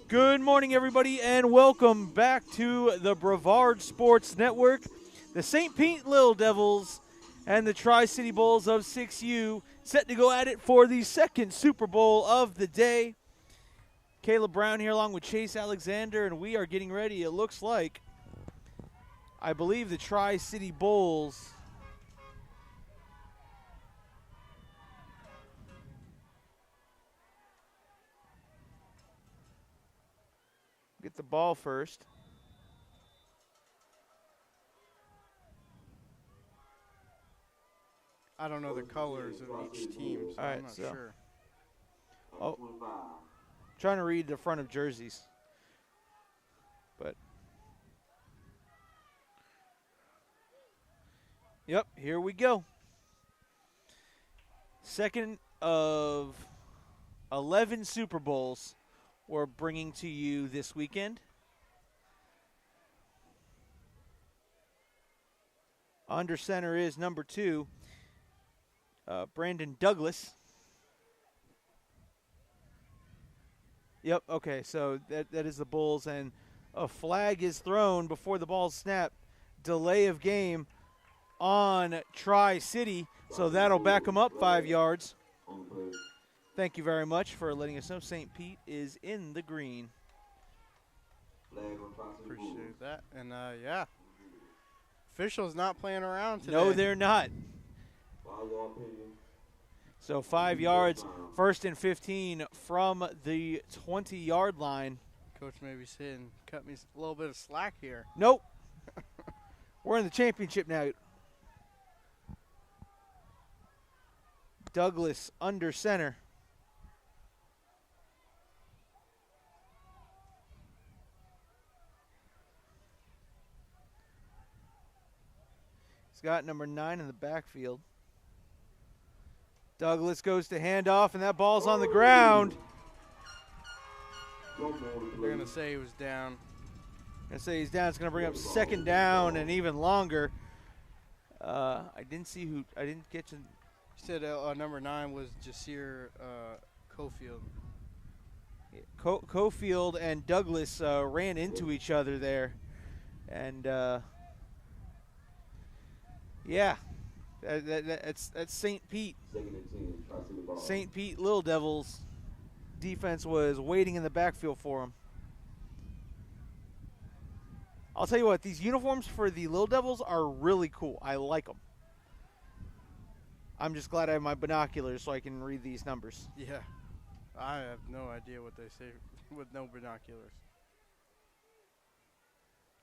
Good morning, everybody, and welcome back to the Brevard Sports Network. The St. Pete Little Devils and the Tri-City Bulls of 6U set to go at it for the second Super Bowl of the day. Caleb Brown here along with Chase Alexander, and we are getting ready. It looks like, I believe, the Tri-City Bulls get the ball first. I don't know the colors of each team, so I'm not sure. Oh, trying to read the front of jerseys. But, yep, here we go. Second of 11 Super Bowls we're bringing to you this weekend. Under center is number 2, Brandon Douglas. Yep, okay, so that is the Bulls, and a flag is thrown before the ball snapped. Delay of game on Tri-City, so that'll back them up 5 yards. Thank you very much for letting us know. St. Pete is in the green. Appreciate that. And, yeah, officials not playing around today. No, they're not. So 5 yards, 1st and 15 from the 20-yard line. Coach maybe saying, cut me a little bit of slack here. Nope. We're in the championship now. Douglas under center. He's got number 9 in the backfield. Douglas goes to handoff, and that ball's on the ground. They're going to say he was down. Going to say he's down. It's going to bring up second down and even longer. I didn't see who. I didn't get to. You said number 9 was Jasir Cofield. Cofield and Douglas ran into each other there. And, yeah, that's St. Pete. St. Pete Little Devils defense was waiting in the backfield for him. I'll tell you what, these uniforms for the Little Devils are really cool. I like them. I'm just glad I have my binoculars so I can read these numbers. Yeah, I have no idea what they say with no binoculars.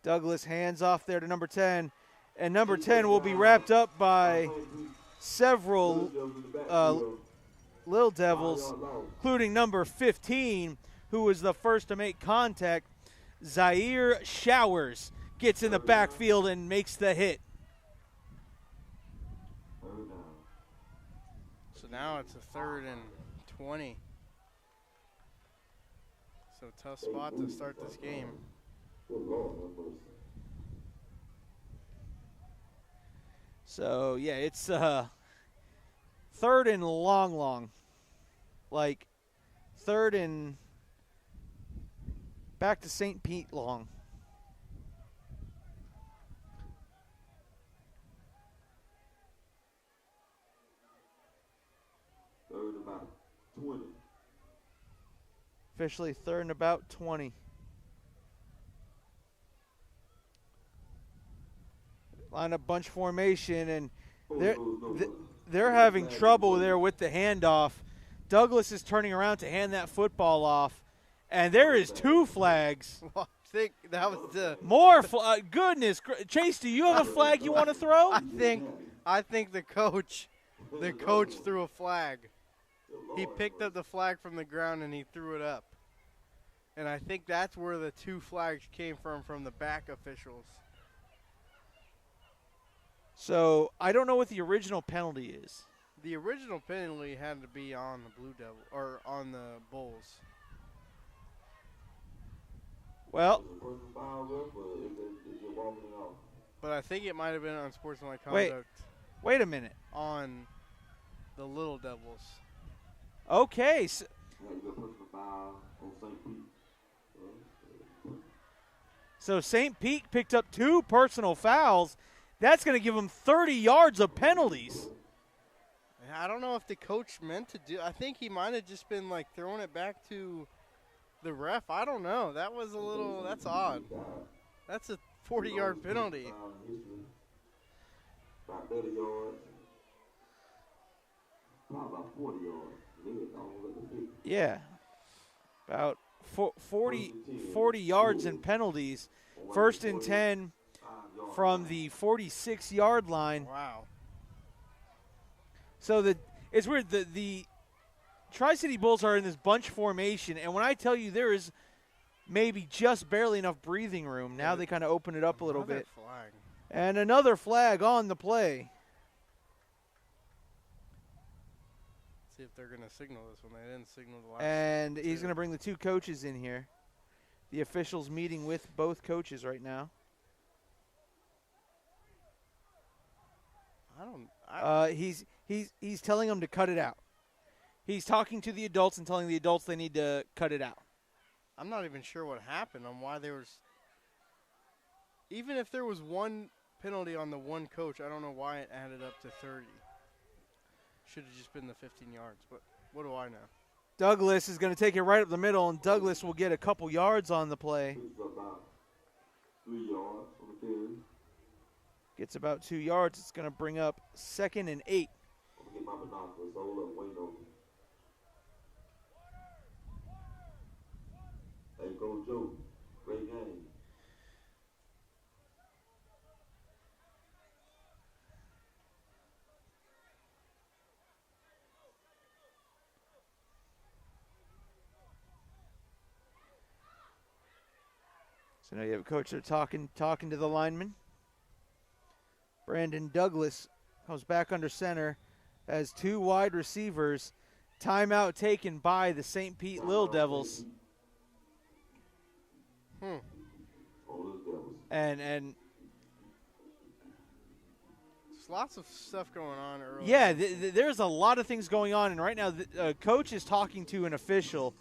Douglas hands off there to number 10. And number 10 will be wrapped up by several Little Devils, including number 15, who was the first to make contact. Zaire Showers gets in the backfield and makes the hit. So now it's a 3rd and 20. So tough spot to start this game. So, yeah, it's 3rd and long. Like, 3rd and back to St. Pete long. Third and about 20. Officially 3rd and about 20. Line up bunch formation, and they're having trouble there with the handoff. Douglas is turning around to hand that football off, and there is 2 flags. Well, I think that was the more. Goodness, Chase, do you have a flag you want to throw? I think the coach threw a flag. He picked up the flag from the ground and he threw it up, and I think that's where the 2 flags came from the back officials. So I don't know what the original penalty is. The original penalty had to be on the Blue Devil or on the Bulls. Well, but I think it might have been on sportsmanlike conduct. Wait a minute. On the Little Devils. Okay, Had to go personal foul on St. Pete. So St. Pete picked up 2 personal fouls. That's going to give them 30 yards of penalties. I don't know if the coach meant to do. I think he might have just been like throwing it back to the ref. I don't know. That was a little. That's odd. That's a 40-yard penalty. About 30 yards. Probably about 40 yards. Yeah. About 40 yards in penalties. 1st and 10 from the 46-yard line. Wow. So it's weird. The Tri-City Bulls are in this bunch formation, and when I tell you there is maybe just barely enough breathing room, now they kind of open it up a little bit. Flag. And another flag on the play. See if they're going to signal this one. They didn't signal the last. And he's going to bring the 2 coaches in here. The officials meeting with both coaches right now. He's telling them to cut it out. He's talking to the adults and telling the adults they need to cut it out. I'm not even sure what happened on why there was. Even if there was 1 penalty on the 1 coach, I don't know why it added up to 30. Should have just been the 15 yards, but what do I know? Douglas is going to take it right up the middle, and Douglas will get a couple yards on the play. About 3 yards on the carry. Gets about 2 yards. It's going to bring up 2nd and 8. I'm going to get my binoculars. Hold up, wait on me. Hey, go Joe. Great game. So now you have a coach there talking to the lineman. Brandon Douglas comes back under center as 2 wide receivers. Timeout taken by the St. Pete Little Devils. And there's lots of stuff going on early. Yeah, there's a lot of things going on, and right now the coach is talking to an official.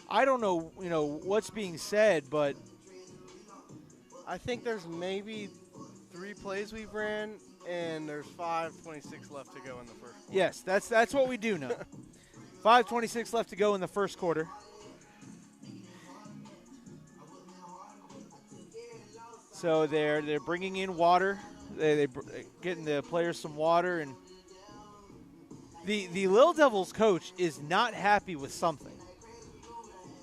I don't know, what's being said, but I think there's maybe 3 plays we've ran, and there's 5:26 left to go in the first quarter. Yes, that's what we do know. 5:26 left to go in the first quarter. So they're bringing in water. They're getting the players some water, and the Little Devils coach is not happy with something.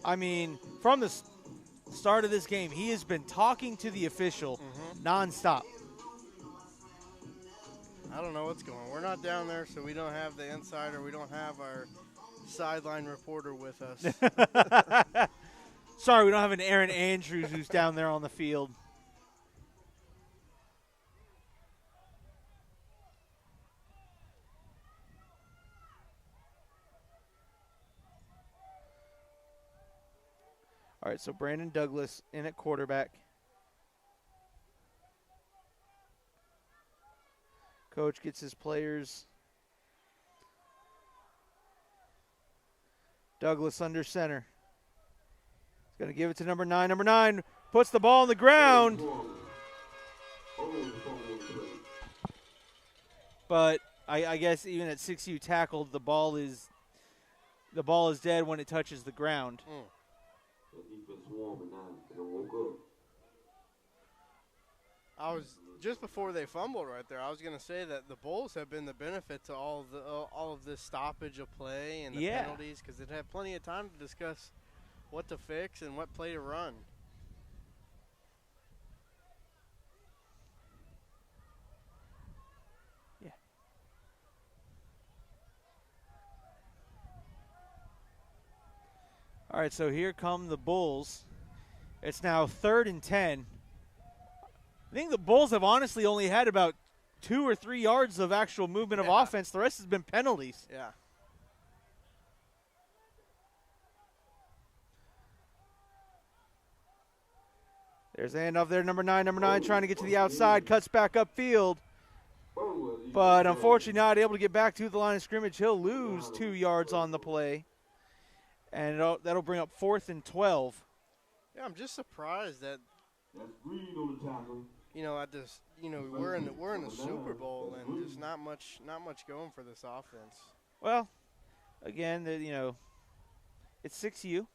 I mean, from the start of this game, he has been talking to the official nonstop. I don't know what's going on. We're not down there, so we don't have the insider. We don't have our sideline reporter with us. Sorry, we don't have an Aaron Andrews who's down there on the field. All right, so Brandon Douglas in at quarterback. Coach gets his players. Douglas under center. He's going to give it to number 9. Number 9 puts the ball on the ground. But I guess even at 6U tackled, the ball is dead when it touches the ground. I was just before they fumbled right there. I was going to say that the Bulls have been the benefit to all of this stoppage of play and the penalties, because they'd have plenty of time to discuss what to fix and what play to run. Yeah. All right, so here come the Bulls. It's now 3rd and 10. I think the Bulls have honestly only had about 2 or 3 yards of actual movement of offense. The rest has been penalties. Yeah. There's a handoff there, number 9. Number 9 trying to get to the outside, cuts back upfield. But unfortunately not able to get back to the line of scrimmage. He'll lose 2 yards on the play. And that'll bring up 4th and 12. Yeah, I'm just surprised that That's green on the tackle. at this, we're in the Super Bowl and there's not much going for this offense. Well, again, it's 6U.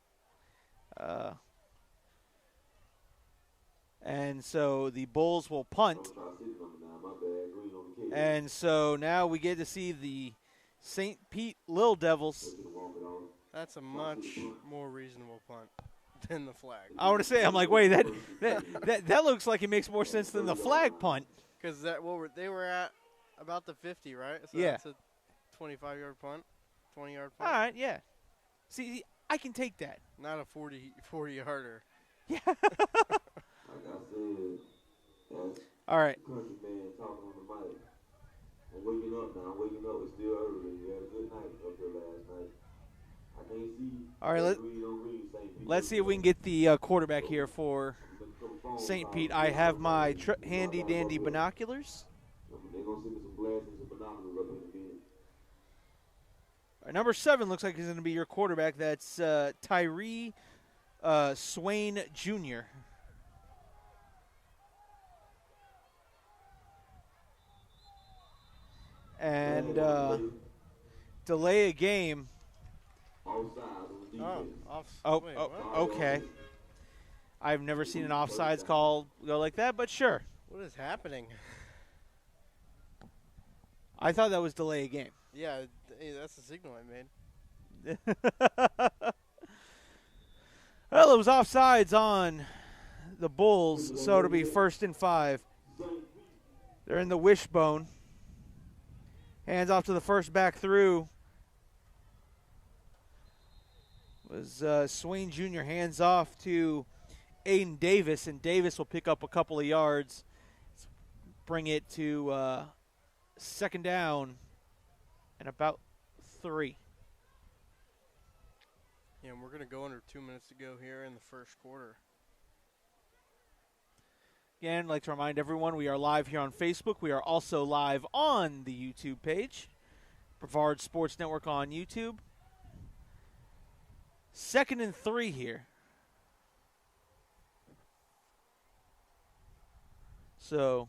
And so the Bulls will punt. And so now we get to see the St. Pete Lil Devils. That's a much more reasonable punt than the flag. I want to say, I'm like, wait, that looks like it makes more sense than the flag punt. Because they were at about the 50, right? So Yeah. that's a 25-yard punt, 20-yard punt. All right, yeah. See, I can take that. Not a 40-yarder. Yeah. Like I said, that's All right. country man talking on the mic. I'm waking up now. I'm waking up. It's still early. We had a good night up there last night. I can't see. All right, let's see if we can get the quarterback here for St. Pete. I have my handy-dandy binoculars. They're going to send me some glasses and binoculars up in a minute. All right, number 7 looks like he's going to be your quarterback. That's Tyree Swain Jr. And delay a game. Okay. I've never seen an offsides call go like that, but sure. What is happening? I thought that was delay a game. Yeah, that's the signal I made. Well, it was offsides on the Bulls, so it'll be 1st and 5. They're in the wishbone. Hands off to the first back through. Was Swain Jr. hands off to Aiden Davis, and Davis will pick up a couple of yards. Bring it to 2nd down and about 3. Yeah, and we're going to go under 2 minutes to go here in the first quarter. Again, I'd like to remind everyone we are live here on Facebook. We are also live on the YouTube page, Brevard Sports Network on YouTube. 2nd and 3 here. So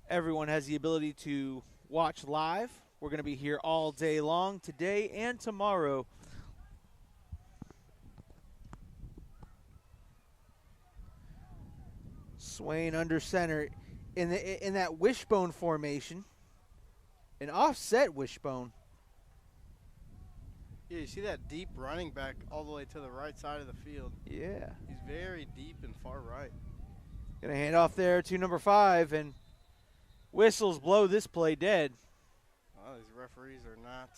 everyone has the ability to watch live. We're going to be here all day long today and tomorrow. Swain under center in that wishbone formation, an offset wishbone. Yeah, you see that deep running back all the way to the right side of the field. Yeah. He's very deep and far right. Going to hand off there to number 5, and whistles blow this play dead. Oh, these referees are not.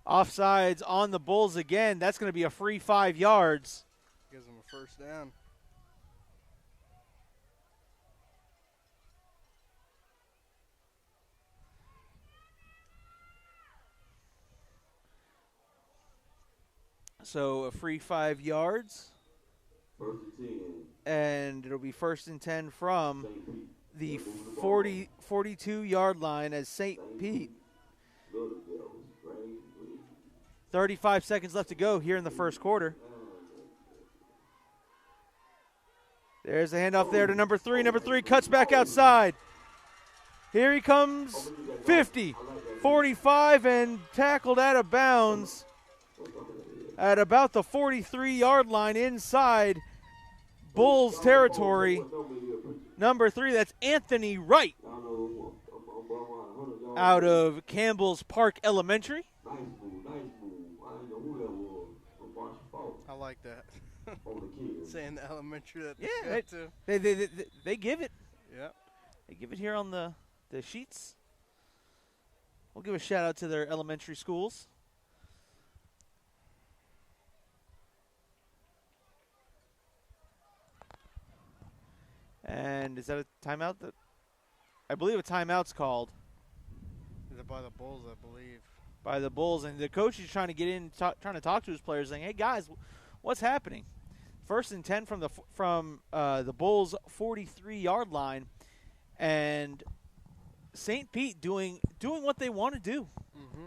Offsides on the Bulls again. That's going to be a free 5 yards. Gives them a first down. So a free 5 yards. 1st and 10. And it'll be 1st and 10 from the 42-yard line as St. Pete. 35 seconds left to go here in the first quarter. There's a handoff there to number 3. Number 3 cuts back outside. Here he comes, 50, 45, and tackled out of bounds at about the 43-yard line inside Bulls territory. Number 3, that's Anthony Wright out of Campbell's Park Elementary. I like that. Saying the elementary that They give it. Yeah. They give it here on the sheets. We'll give a shout out to their elementary schools. And is that a timeout? I believe a timeout's called. Is it by the Bulls, I believe. By the Bulls. And the coach is trying to get in, trying to talk to his players, saying, hey, guys, what's happening? 1st and 10 from the Bulls' 43-yard line. And St. Pete doing what they want to do. Mm-hmm.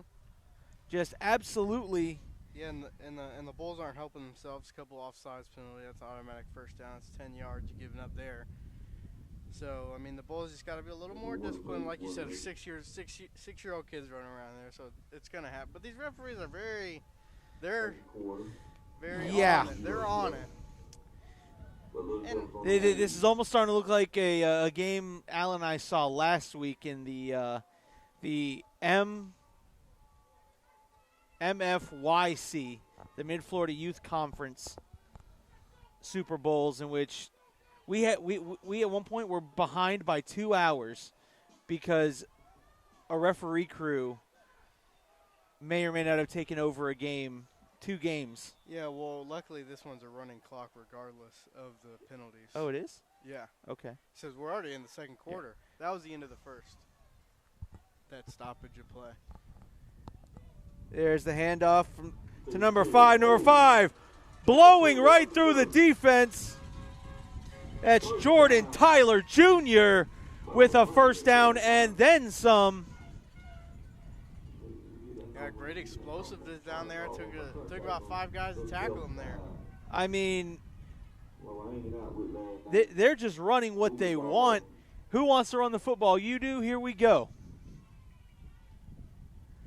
just absolutely. Yeah, and the Bulls aren't helping themselves. A couple offsides penalty, that's automatic first down. It's 10 yards you're giving up there. So I mean, the Bulls just got to be a little more disciplined, like you said. 6-year-old kids running around there, so it's gonna happen. But these referees are they're very Yeah. on it. They're on it. And This is almost starting to look like a game Al and I saw last week in the MFYC, the Mid-Florida Youth Conference Super Bowls, in which we at one point were behind by 2 hours because a referee crew may or may not have taken over a game, 2 games. yeah, well, luckily this one's a running clock regardless of the penalties. Oh, it is? Yeah. Okay. Says we're already in the second quarter. Yeah. That was the end of the first. That stoppage of play. There's the handoff to number 5. Number 5 blowing right through the defense. That's Jordan Tyler Jr. with a first down and then some. Yeah, great explosiveness down there. It took about 5 guys to tackle him there. I mean, they're just running what they want. Who wants to run the football? You do. Here we go.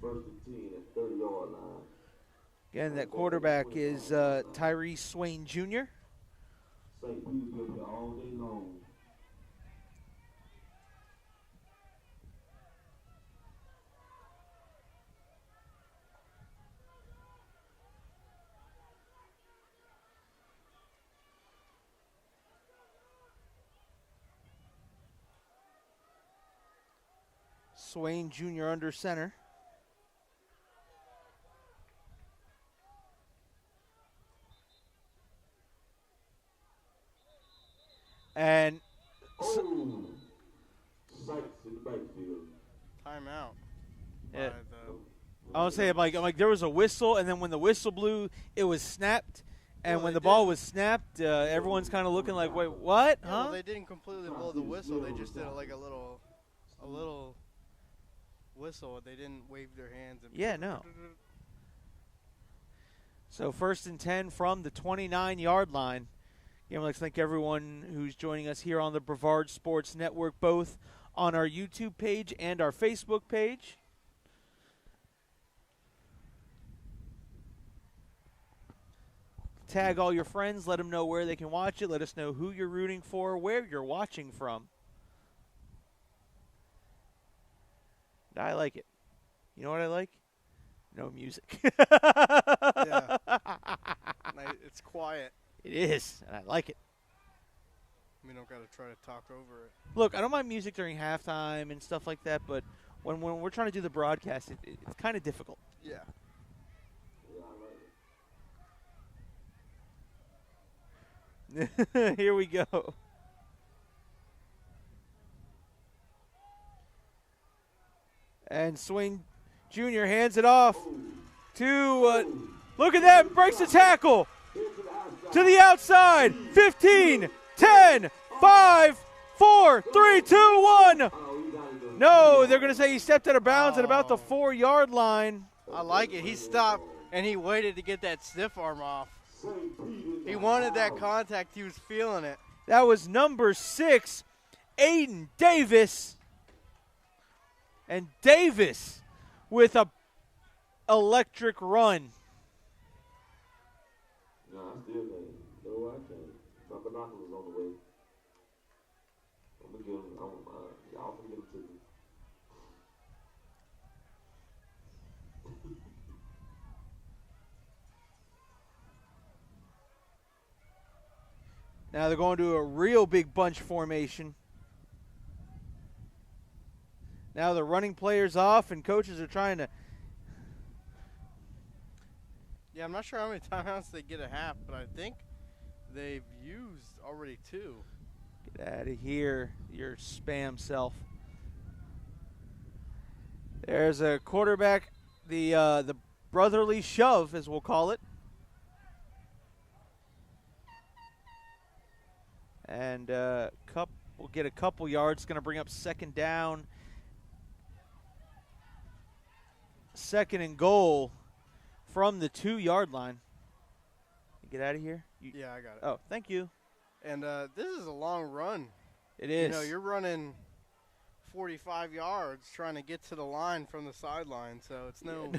First and 10 at 30-yard line. Again, that quarterback is Tyree Swain Jr. St. Peter's gonna be all day long. Swain Jr. under center. And Timeout. yeah. I would say I'm like there was a whistle, and then when the whistle blew, it was snapped, and Well, when they the ball did. was snapped, everyone's kind of looking like, wait, what? Yeah, Huh? well, they didn't completely blow the whistle. They just did like a little whistle. They didn't wave their hands. And Yeah, no. So 1st and 10 from the 29-yard line. Again, I'd like to thank everyone who's joining us here on the Brevard Sports Network, both on our YouTube page and our Facebook page. Tag all your friends. Let them know where they can watch it. Let us know who you're rooting for, where you're watching from. I like it. You know what I like? No music. Yeah. It's quiet. It is, and I like it. We don't got to try to talk over it. Look, I don't mind music during halftime and stuff like that, but when we're trying to do the broadcast, it's kind of difficult. Yeah. Here we go. And Swain Jr. hands it off to, look at that, breaks the tackle. To the outside, 15, 10, 5, 4, 3, 2, 1. No, they're going to say he stepped out of bounds at about the 4-yard line. I like it. He stopped, and he waited to get that stiff arm off. He wanted that contact. He was feeling it. That was number 6, Aiden Davis. And Davis with a electric run. No, I still can't. No, I can't. My binoculars on the way. I'm gonna give them. Y'all can give them to me. Now they're going to a real big bunch formation. Now the running players off, and coaches are trying to. Yeah, I'm not sure how many timeouts they get a half, but I think they've used already 2. Get out of here, your spam self. There's a quarterback, the brotherly shove, as we'll call it. And we'll get a couple yards. Going to bring up 2nd down. second and goal from the 2-yard line. Get out of here. Yeah, I got it. Oh, thank you. And this is a long run. It is. You know, you're running 45 yards trying to get to the line from the sideline, so it's no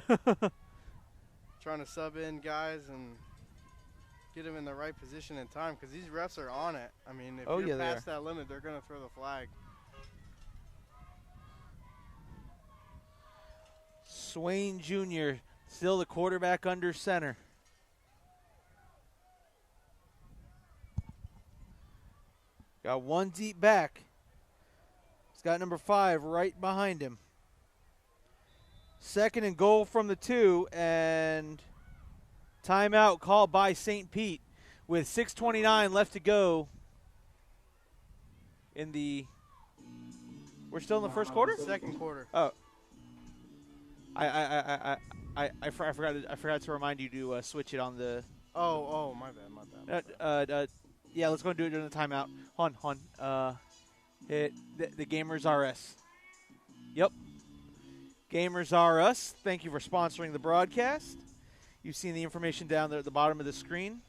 trying to sub in guys and get them in the right position in time because these refs are on it. I mean, if you're past that limit, they're going to throw the flag. Swain Jr. still the quarterback under center. Got one deep back. He's got number 5 right behind him. Second and goal from the 2, and timeout called by St. Pete with 6:29 left to go in the – we're still in the first quarter? Second quarter. Oh. I forgot to remind you to switch it on the – Oh, my bad. yeah, let's go and do it during the timeout. Hold on. The Gamers Are Us. Yep. Gamers Are Us. Thank you for sponsoring the broadcast. You've seen the information down there at the bottom of the screen.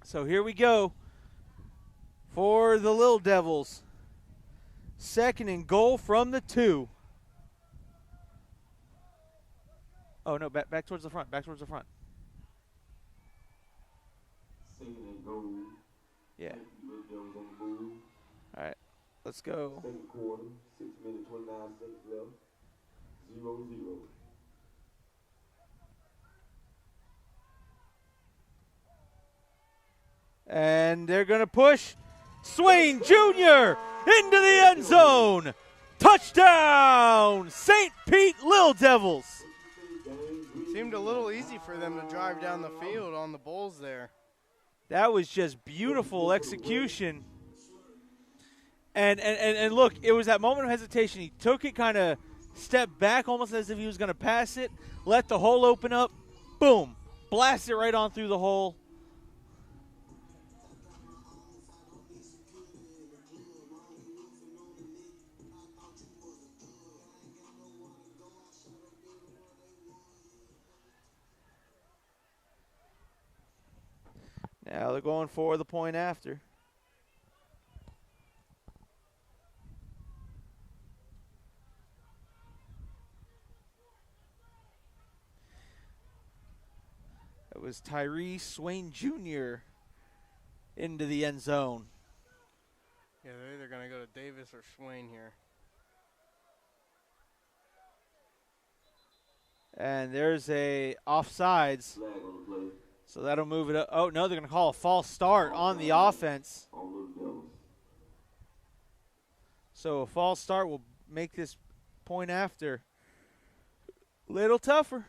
So here we go for the Little Devils. Second and goal from the 2. Oh, no, back towards the front. Back towards the front. Second and goal. Yeah. Little Devils on the move. All right, let's go. Second quarter, 6 minutes, 29 seconds left. 0-0. And they're going to push Swain Jr. into the end zone. Touchdown, St. Pete Little Devils. Seemed a little easy for them to drive down the field on the Bulls there. That was just beautiful execution. And look, it was that moment of hesitation. He took it, kind of stepped back almost as if he was going to pass it, let the hole open up, boom, blast it right on through the hole. Now they're going for the point after. It was Tyree Swain Jr. into the end zone. Yeah, they're either going to go to Davis or Swain here. And there's a offsides. Flag on the play. So that'll move it up. Oh, no, they're going to call a false start on the offense. On Little Devils. So a false start will make this point after a little tougher.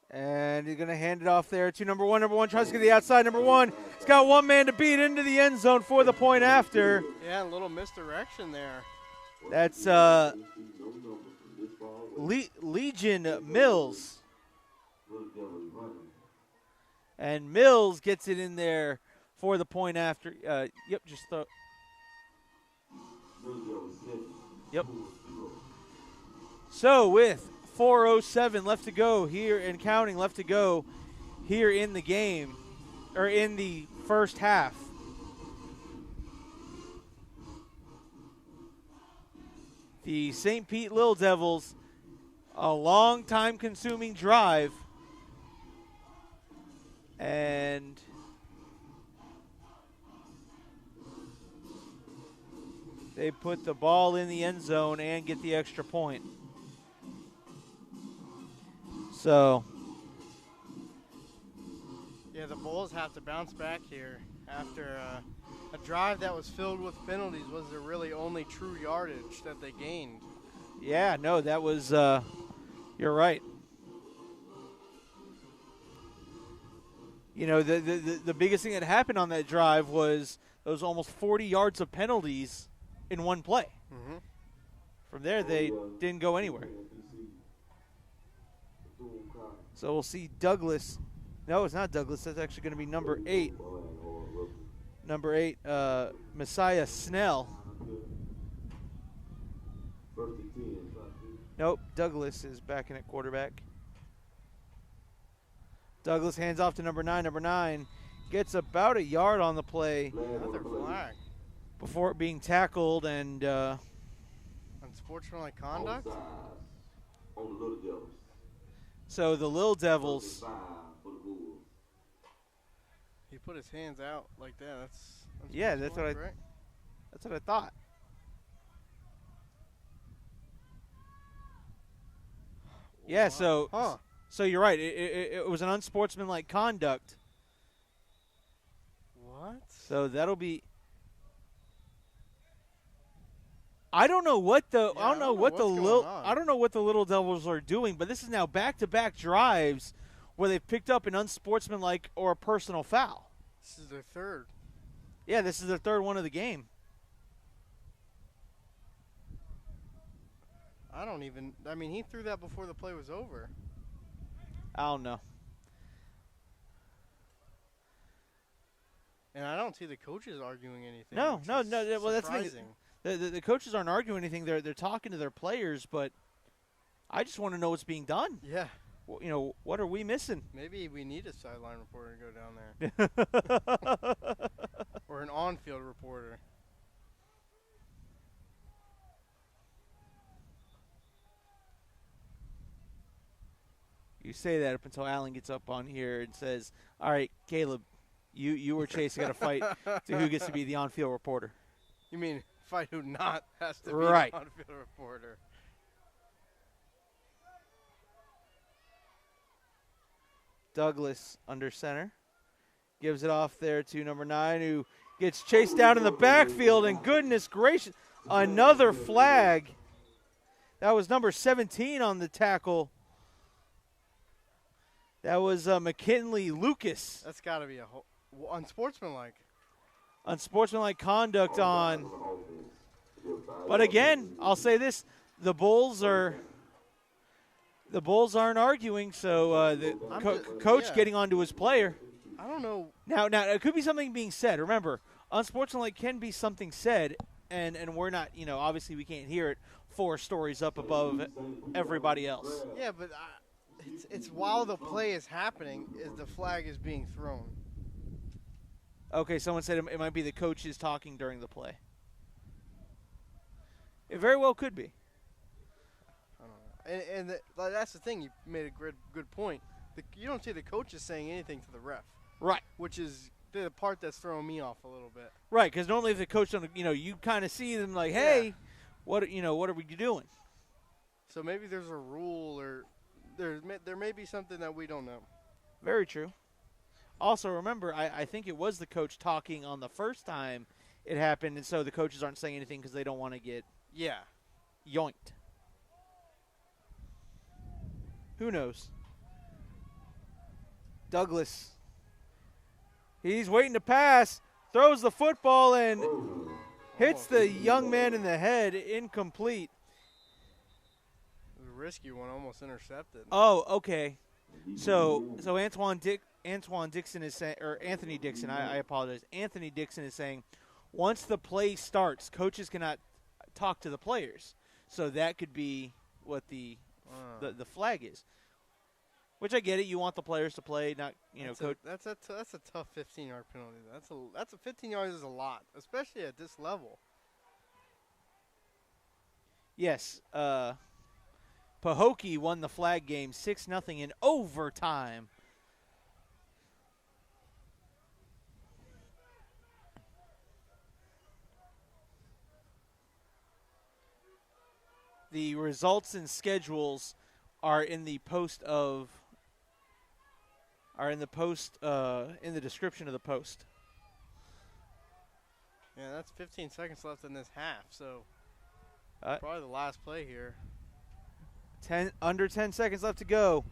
And he's going to hand it off there to number one. Number one tries to get the outside. Number one, he's got one man to beat into the end zone for the point after. Yeah, a little misdirection there. That's Legion Mills. And Mills gets it in there for the point after. Yep, just throw. Yep. So with 4:07 left to go here and counting left to go here in the game, or in the first half. The St. Pete Little Devils, a long time consuming drive, and they put the ball in the end zone and get the extra point. So, Yeah, the Bulls have to bounce back here after a drive that was filled with penalties was the really only true yardage that they gained. yeah, no, that was, you're right. You know, the biggest thing that happened on that drive was those almost 40 yards of penalties in one play. Mm-hmm. From there, they didn't go anywhere. So we'll see Douglas. No, it's not Douglas. That's actually going to be number 8. Number 8, Messiah Snell. Nope, Douglas is back in at quarterback. Douglas hands off to number 9. Number 9 gets about a yard on the play. Another flag. Before it being tackled and Unsportsmanlike conduct? So the Little Devils. He put his hands out like that. That's That's what right? That's what I thought. Yeah, so you're right. It was an unsportsmanlike conduct. What? So that'll be. I don't know what the I don't know what the Little Devils are doing, but this is now back-to-back drives where they've picked up an unsportsmanlike or a personal foul. This is their third. Yeah, this is their third one of the game. He threw that before the play was over. I don't know. And I don't see the coaches arguing anything. No. Well, that's surprising. The coaches aren't arguing anything. They're talking to their players, but I just want to know what's being done. Yeah. Well, you know, what are we missing? Maybe we need a sideline reporter to go down there. Or an on-field reporter. You say that up until Alan gets up on here and says, all right, Caleb, you or Chase got to fight to who gets to be the on-field reporter. You mean fight who not has to be Right. the on-field reporter. Douglas under center. Gives it off there to number 9, who gets chased down in the backfield, and goodness gracious, another flag. That was number 17 on the tackle. That was McKinley Lucas. That's got to be unsportsmanlike. Unsportsmanlike conduct on. But again, I'll say this: the Bulls aren't arguing. So the coach getting onto his player. I don't know. Now it could be something being said. Remember, unsportsmanlike can be something said, and we're not. Obviously we can't hear it 4 stories up above everybody else. Yeah, but it's while the play is happening, the flag is being thrown. Okay, someone said it might be the coaches talking during the play. It very well could be. I don't know. And that's the thing. You made a good point. You don't see the coaches saying anything to the ref. Right. Which is the part that's throwing me off a little bit. Right, because normally if the coach, you kind of see them like, hey, what are we doing? So maybe there's a rule, or there may be something that we don't know. Very true. Also, remember, I think it was the coach talking on the first time it happened, and so the coaches aren't saying anything because they don't want to get yoinked. Who knows? Douglas. He's waiting to pass, throws the football, and hits the young man in the head, incomplete. It was a risky one, almost intercepted. Oh, okay. So Antoine Dixon is saying, or Anthony Dixon, I apologize. Anthony Dixon is saying, once the play starts, coaches cannot talk to the players. So that could be what the flag is. Which I get it. You want the players to play, not coach. That's a tough 15-yard penalty. That's a 15 yards is a lot, especially at this level. Yes. PAHOKEE won the flag game 6-0 in overtime. The results and schedules are in the post of in the description of the post. Yeah, that's 15 seconds left in this half, so Uh, probably the last play here. Under 10 seconds left to go.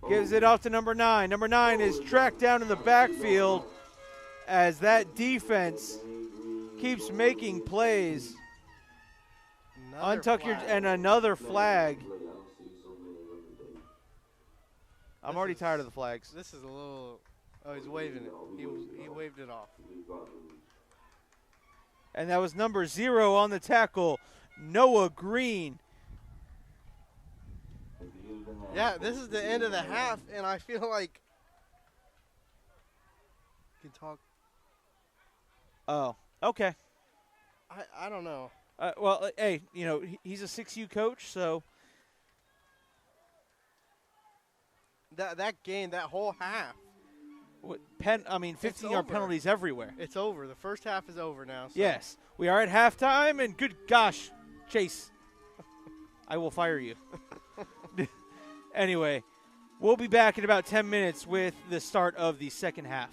Gives it off to number 9. Number 9 is tracked down in the backfield as that defense keeps making plays. Another Untuck your flag. and another flag. I don't see so many of them today. I'm This already is- tired of the flags. This is a little. Oh, he's waving it. He waved it off. We got them. And that was number 0 on the tackle, Noah Green. At the end of the half, Yeah, this is the end of the half, and I feel like. You can talk. Oh, okay. I don't know. Well, hey, he's a 6U coach, so That game, that whole half, 15-yard over. penalties everywhere. it's over. The first half is over now. So. Yes, we are at halftime, and good gosh, Chase, I will fire you. Anyway, we'll be back in about 10 minutes with the start of the second half.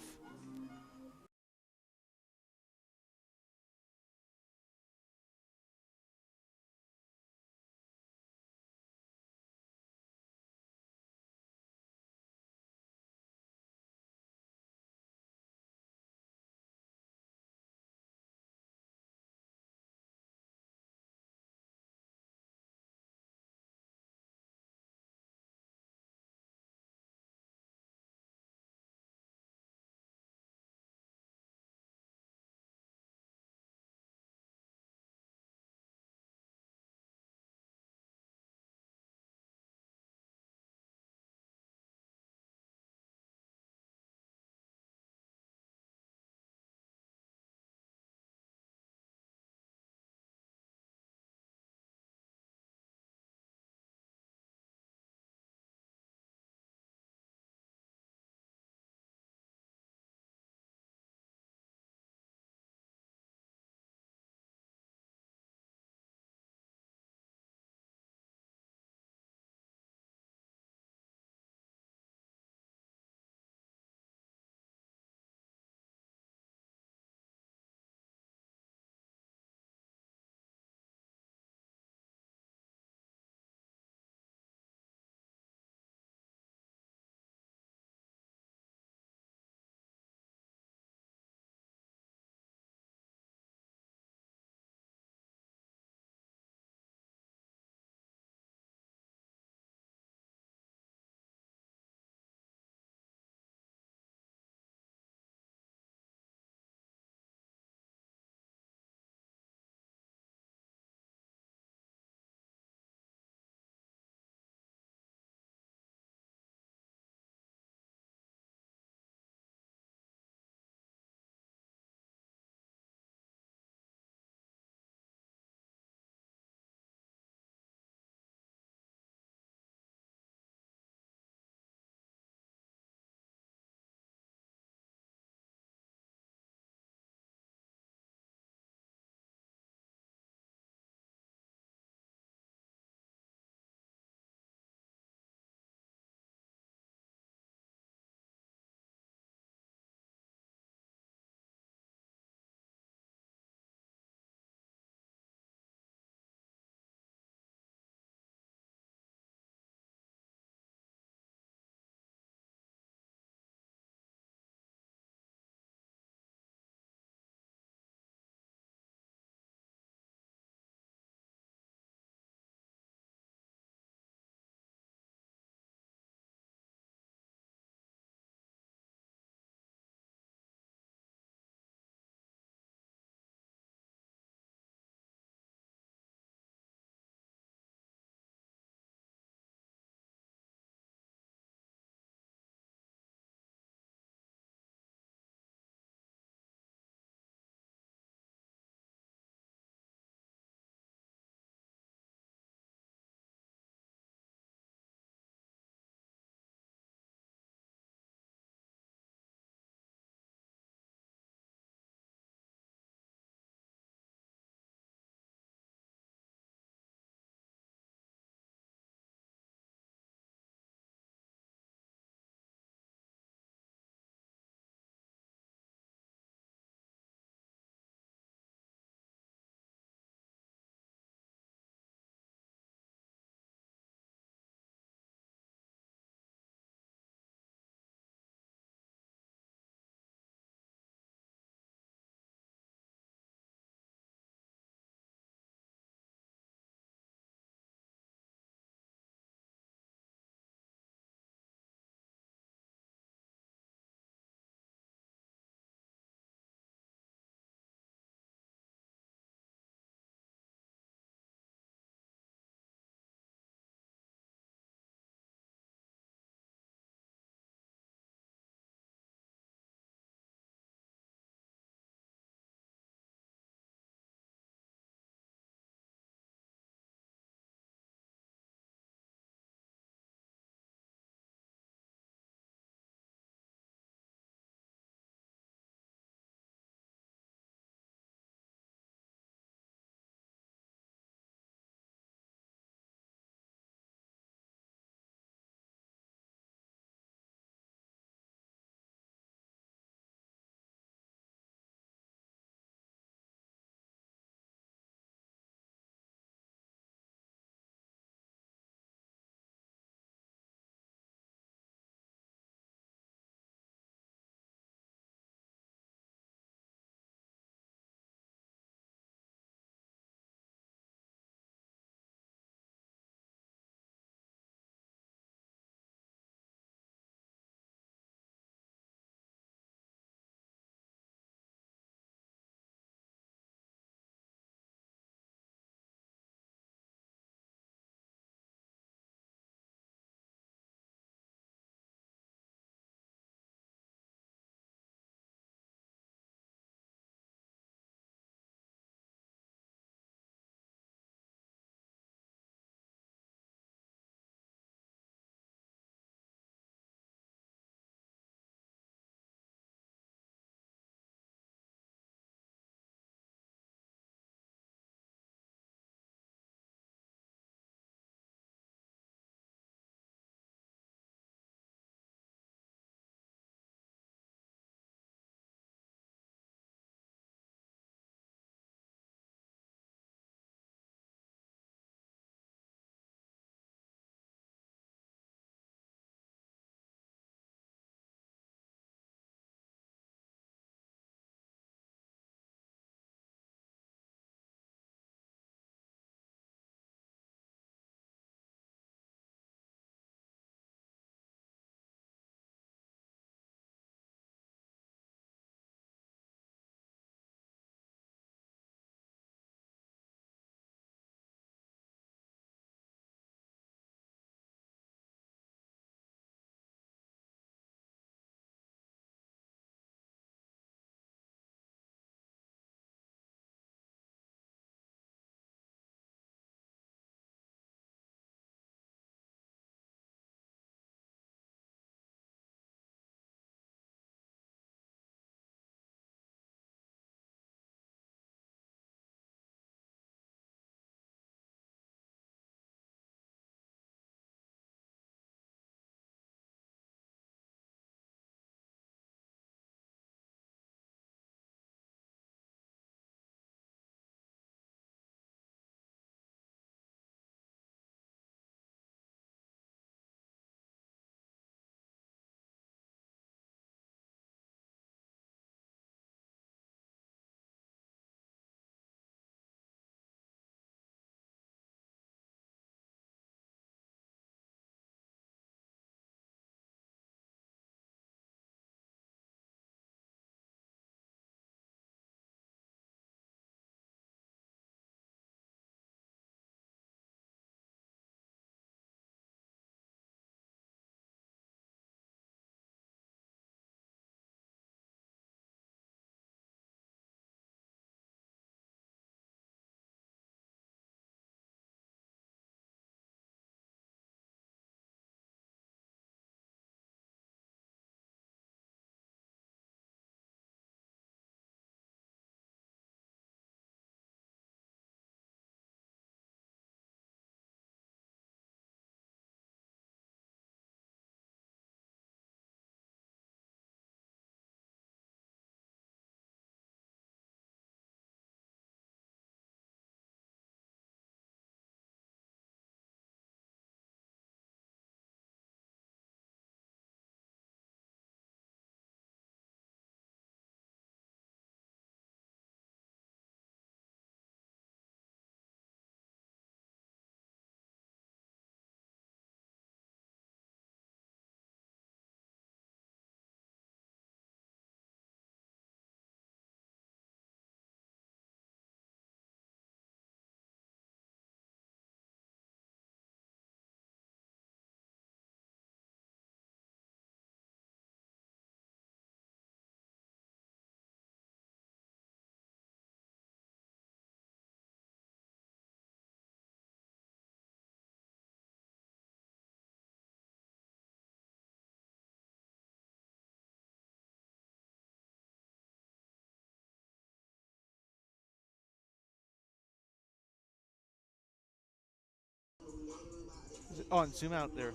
on, zoom out there.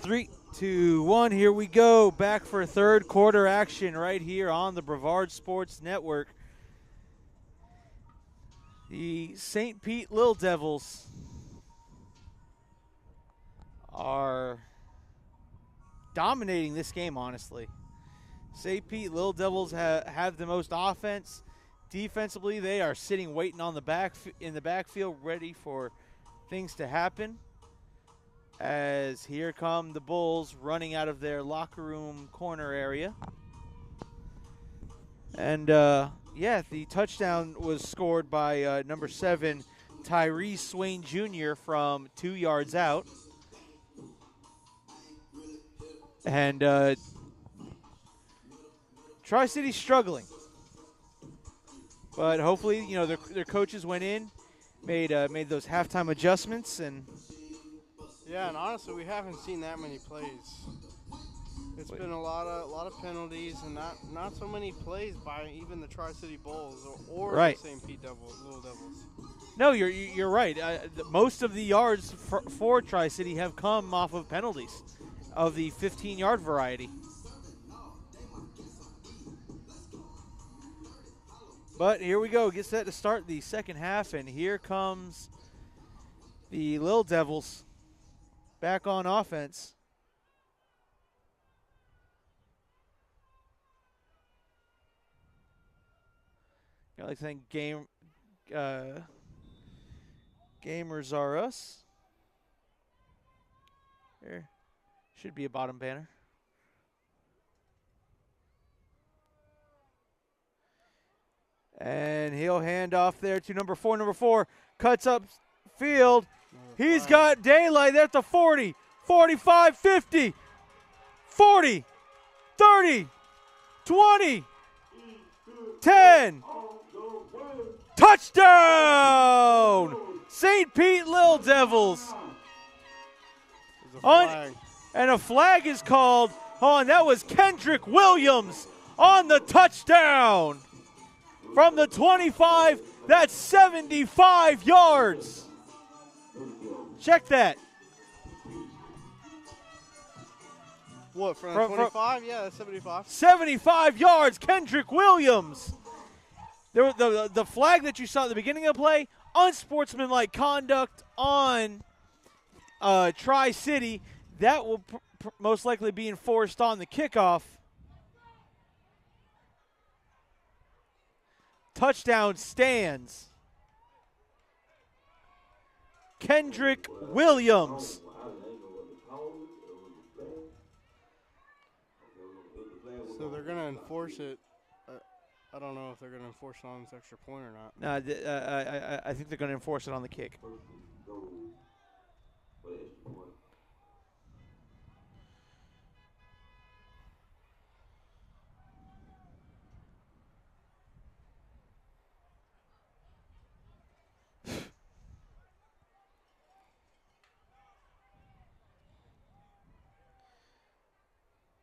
3, 2, 1, here we go. Back for third quarter action right here on the Brevard Sports Network. The St. Pete Little Devils are dominating this game, honestly. St. Pete Little Devils have the most offense. Defensively, they are sitting waiting on the in the backfield, ready for things to happen. As here come the Bulls running out of their locker room corner area. And, yeah, the touchdown was scored by number 7, Tyrese Swain Jr. from 2 yards out. And Tri-City's struggling. But hopefully, you know, their coaches went in, made those halftime adjustments, and yeah, and honestly, we haven't seen that many plays. It's been a lot of penalties, and not so many plays by even the Tri-City Bulls or right. the St. Pete Little Devils. No, you're right. Most of the yards for Tri-City have come off of penalties of the 15-yard variety. But here we go. Get set to start the second half, and here comes the Little Devils back on offense. I like saying gamers are us. There should be a bottom banner. And he'll hand off there to number 4. Number 4 cuts up field. He's got daylight. That's the 40, 45, 50, 40, 30, 20, 10. Touchdown! St. Pete Little Devils. And a flag is called on. That was Kendrick Williams on the touchdown. From the 25, that's 75 yards. Check that. What, from 25? Yeah, that's 75. 75 yards, Kendrick Williams. The flag that you saw at the beginning of the play, unsportsmanlike conduct on Tri-City. That will most likely be enforced on the kickoff. Touchdown stands. Kendrick Williams. So they're going to enforce it. I don't know if they're going to enforce it on this extra point or not. No, I think they're going to enforce it on the kick.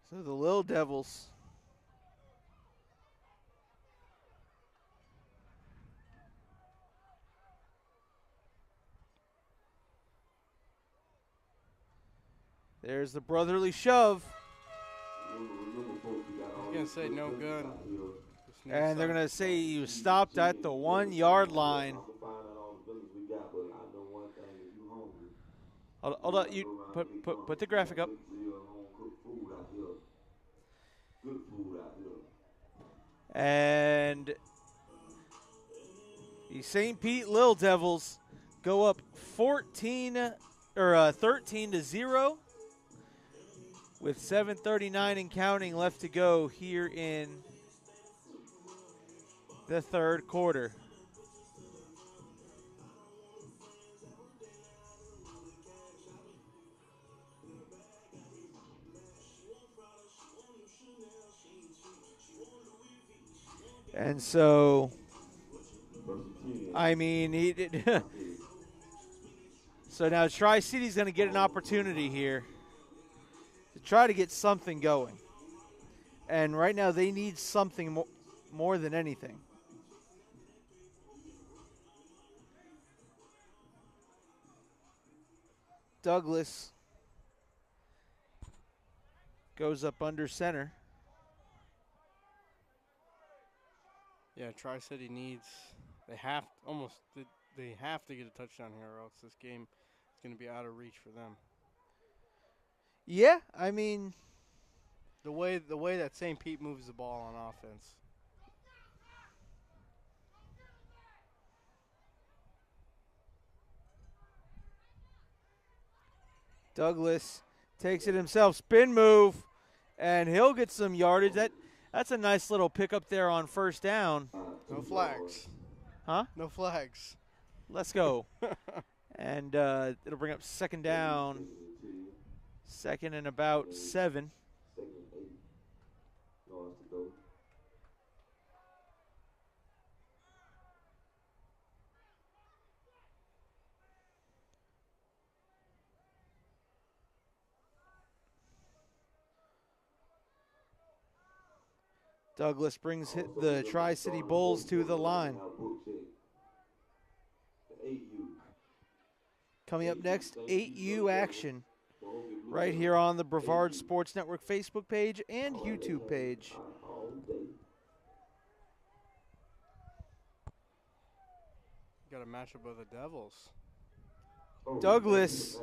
So the Little Devils there's the brotherly shove. I was going to say no good. And they're going to say he was stopped at the 1 yard line. Hold on, you put the graphic up. And the St. Pete Little Devils go up 13-0 with 7:39 and counting left to go here in the third quarter. And so, I mean, he did. So now Tri-City's going to get an opportunity here to try to get something going. And right now they need something more than anything. Douglas goes up under center. Yeah, Tri-City needs. They have They have to get a touchdown here, or else this game is going to be out of reach for them. Yeah, I mean, The way that St. Pete moves the ball on offense. Douglas takes it himself, spin move, and he'll get some yardage. That's a nice little pickup there on first down. No flags. Huh? No flags. Let's go. And it'll bring up second down. Second and about 7. Second 8 yards to go. Douglas brings the Tri-City Bulls to the line. Coming up next, 8U action right here on the Brevard Sports Network Facebook page and YouTube page. Got a matchup of the Devils. Douglas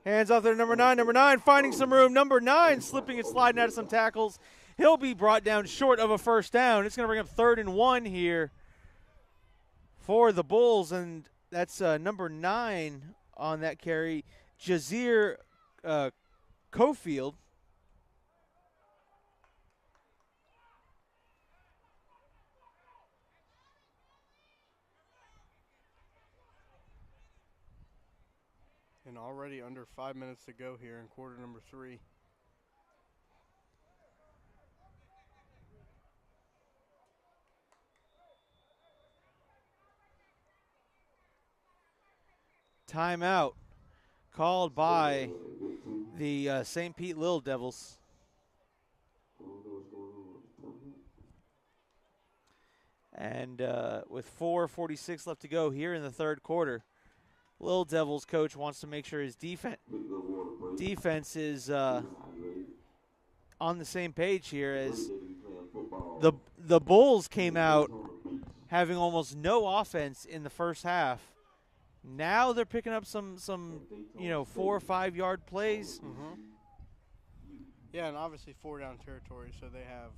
hands off there, number 9. Number 9 finding some room. Number 9 slipping and sliding out of some tackles. He'll be brought down short of a first down. It's going to bring up 3rd and 1 here for the Bulls, and that's number 9 on that carry, Jazir Cofield. And already under 5 minutes to go here in quarter number 3. Timeout called by the St. Pete Little Devils. And with 4:46 left to go here in the third quarter, Little Devils coach wants to make sure his defense is on the same page here, as the Bulls came out having almost no offense in the first half. Now they're picking up some 4 or 5 yard plays. Mm-hmm. Yeah, and obviously 4 down territory, so they have.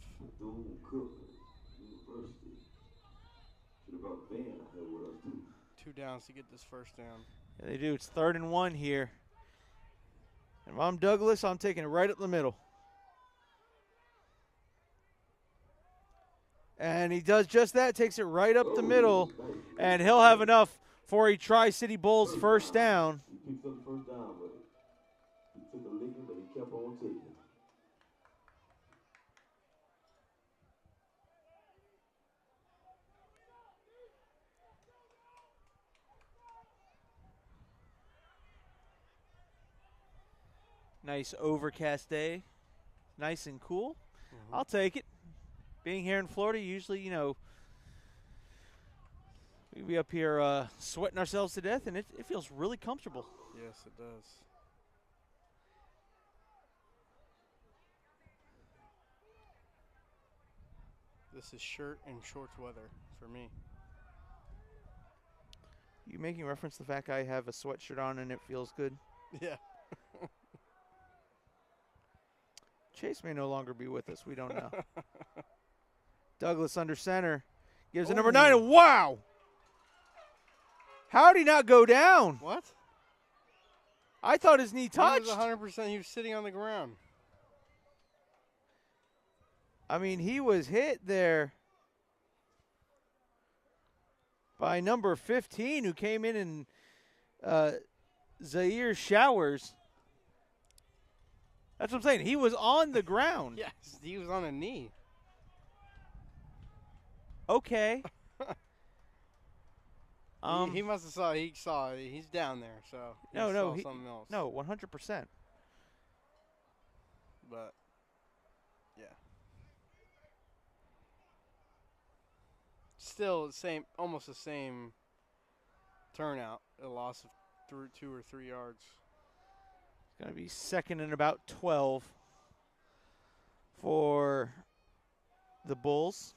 2 downs to get this first down. Yeah, they do. It's 3rd and 1 here. And if I'm Douglas, I'm taking it right up the middle. And he does just that, takes it right up the middle, and he'll have enough for a Tri-City Bulls first down. He picked up the first down, but he took a licking, but he kept on taking. Nice overcast day. Nice and cool. Mm-hmm. I'll take it. Being here in Florida, usually, we'd be up here sweating ourselves to death, and it feels really comfortable. Yes, it does. This is shirt and shorts weather for me. You making reference to the fact I have a sweatshirt on and it feels good? Yeah. Chase may no longer be with us. We don't know. Douglas under center. Gives it number 9. And wow! How did he not go down? What? I thought his knee touched. He was 100%. He was sitting on the ground. I mean, he was hit there by number 15, who came in and Zaire Showers. That's what I'm saying. He was on the ground. Yes, he was on a knee. Okay. He must have saw. He saw. He's down there, so he saw something else. No, 100%. But yeah, still almost the same turnout. A loss of 2 or 3 yards. It's going to be 2nd and about 12 for the Bulls.